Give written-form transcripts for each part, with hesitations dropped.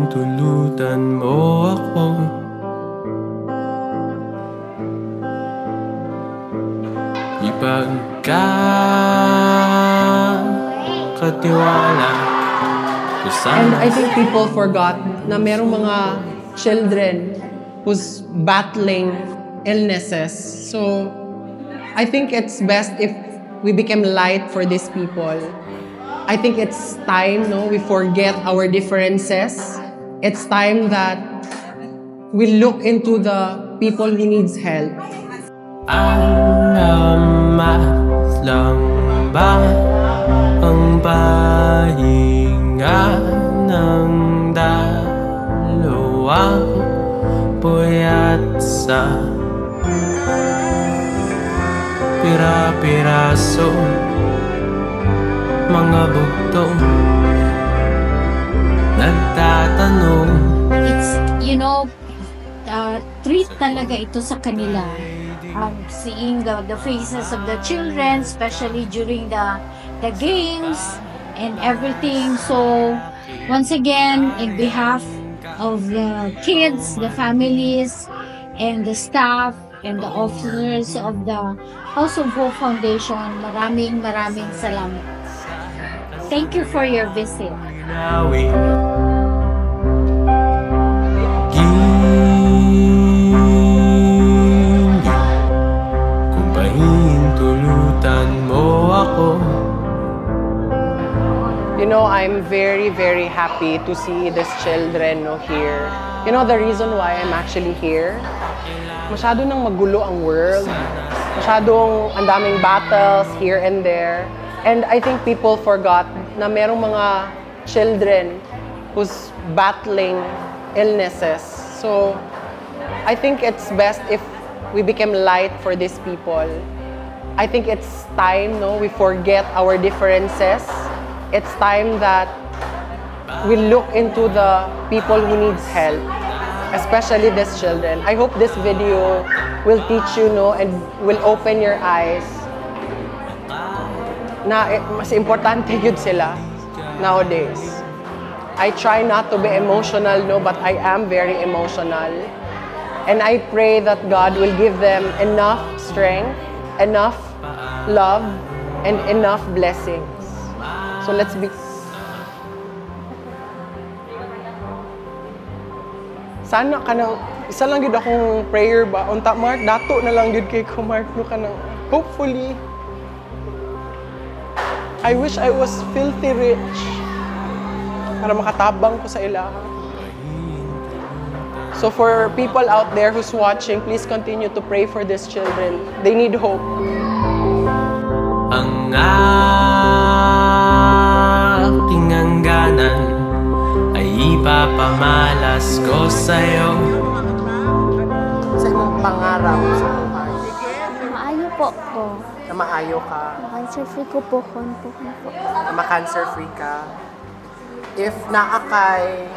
pahintulutan mo ako. Ipagkakatiwala ko sana. And I think people forgot na merong mga children who's battling illnesses. So I think it's best if we become light for these people. I think it's time, no, we forget our differences. It's time that we look into the people who needs help. Alamat lang ba ang pahinga ng dalawang puyat sa pira-piraso mga bugtong nagtatanong. It's, treat talaga ito sa kanila. Seeing the faces of the children, especially during the games and everything. So, once again, in behalf of the kids, the families, and the staff, and the officers of the House of Hope Foundation, maraming salamat. Thank you for your visit. Kung pahintulutan mo ako. I'm very, very happy to see these children here. The reason why I'm actually here? Masyado nang magulo ang world. Masyadong ang daming battles here and there. And I think people forgot na merong mga children who's battling illnesses. So I think it's best if we become light for these people. I think it's time, no, we forget our differences. It's time that we look into the people who needs help, especially these children. I hope this video will teach you, and will open your eyes na mas importante yun sila nowadays. I try not to be emotional, but I am very emotional. And I pray that God will give them enough strength, enough love, and enough blessings. So let's be... Sana ka nang... Isa lang yun akong prayer ba? Unta, Mark, dato na lang yun kay ko, Mark. No, ka nang... Hopefully, I wish I was filthy rich para makatabang ko sa ilaha. So for people out there who's watching, please continue to pray for these children. They need hope. Ang aking hangganan ay ipapamalas ko sa'yo. Sa imong pangarap sa buhay. Maayo po ko. Na maayo ka. Cancer free ko po. Na ma-cancer free ka. If naakay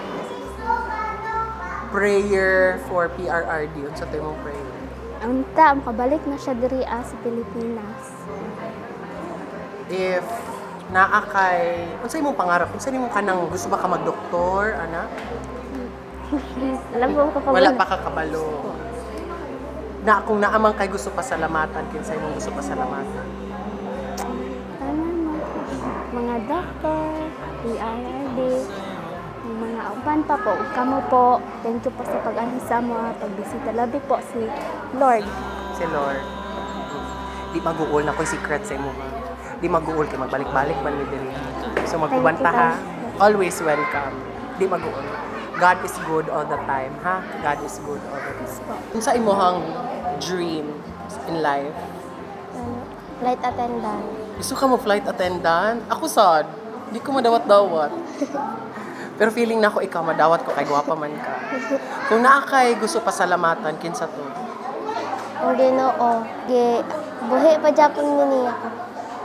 prayer for PRRD, unsa tayo mong prayer? Unta, makabalik na siya diri sa Pilipinas. If naakay, unsa imong pangarap? Unsa imong kanang gusto ba ka mag-doktor, ana? Alam mo ko pa. Wala pa ka kabalo. Na kung naamang kay gusto pasalamatan, kinsa imong gusto pasalamatan? Mga doktor, PRRD, mga uban pa po, kamo po. Thank you po sa pag-anisa mo, pagbisita. Labi po si Lord. Si Lord. Di mag-uol na ko'y secret sa imo. Di mag-uol kay magbalik-balik man ni diri. So magbanta ha. Always welcome. Di mag-uol. God is good all the time, ha? God is good all the time. Unsa imong dream in life? Flight attendant. Gusto ka mo flight attendant? Ako sad. Di ko madawat-dawat. Pero feeling na ako ikaw madawat ko kay gwapa man ka. Kung naa kay gusto pasalamatan kinsa to? Ang Ginoo, buhi pa Japon ni ako.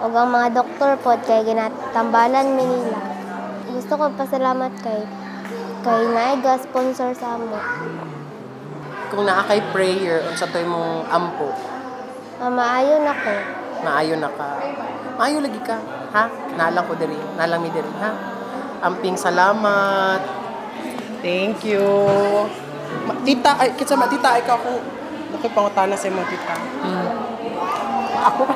Og ang mga doktor po kay ginatambalan mi nila. Gusto ko pasalamat kay Naiga sponsor sa amo. Kung naa kay prayer unsa to imong ampo? Maayo na ko. Maayo na ka. Maayo lagi ka, ha? Nalang ko diri, nalang mi diri, ha? Amping salamat. Thank you. Tita, ay, kitsa tita, ikaw kung ako'y pangutana sa mga tita. Ako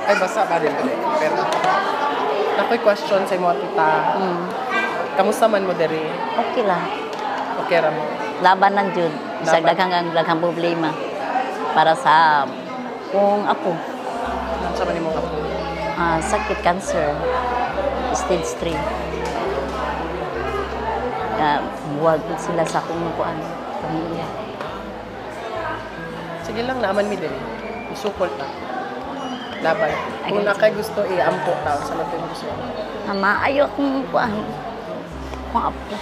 ay, basta ba rin. Pero, ako'y question sa mga tita. Kamusta man mo diri? Okay lang. Okay ra mo. Laban lang jud. Sa daghang problema para sa kung apo. Ano sa man mo apo? Sakit cancer. Stage 3. Buwag sila sa kung pamilya. Sige lang naman mi diri. Isupol ta. Laban. Kung nakay gusto ampo ta sa natin gusto. Maayo kung kung apo.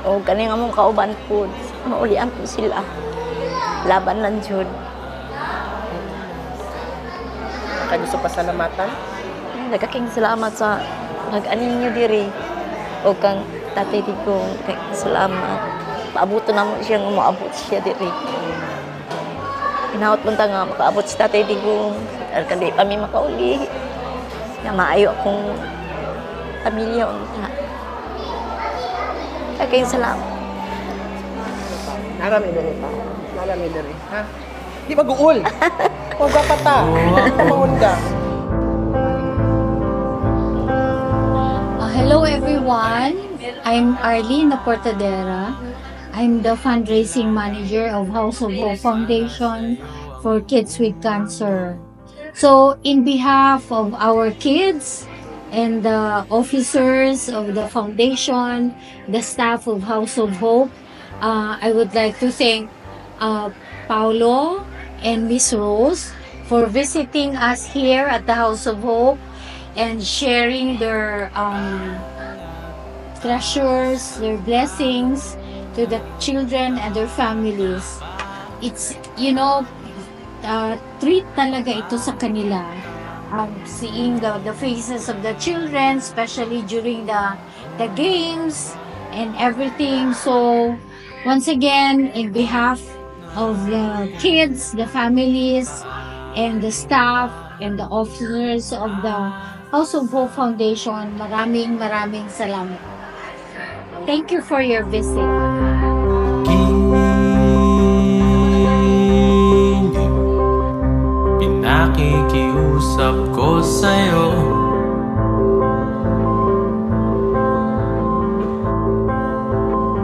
O kani nga mong kauban po, maulian po sila. Laban lang jud. Kaya gusto pasalamatan? Nagkaking salamat sa nag-anin niyo diri. O kang tatay di ko, salamat. Paabuto na mo siya, umaabot siya diri. Pinahot mo nga, makaabot si tatay di ko. Kali pa mi makauli. Na maayo akong pamilya unta. Kaya salamat. Narami diri pa. Narami diri. Ha? Di mag-uul. Huwag ka pata. Pamangunda. Hello everyone, I'm Arlene Portadera. I'm the fundraising manager of House of Hope Foundation for Kids with Cancer. So in behalf of our kids and the officers of the foundation, the staff of House of Hope, I would like to thank Paulo and Miss Rose for visiting us here at the House of Hope and sharing their treasures, their blessings to the children and their families. It's, treat talaga ito sa kanila. Seeing the faces of the children, especially during the games and everything. So, once again, in behalf of the kids, the families, and the staff, and the officers of the House of Hope Foundation, maraming salamat. Thank you for your visit. Pinakikiusap ko sa'yo.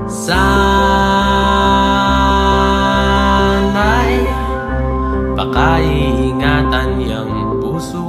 Sana'y pakaiingatan yang puso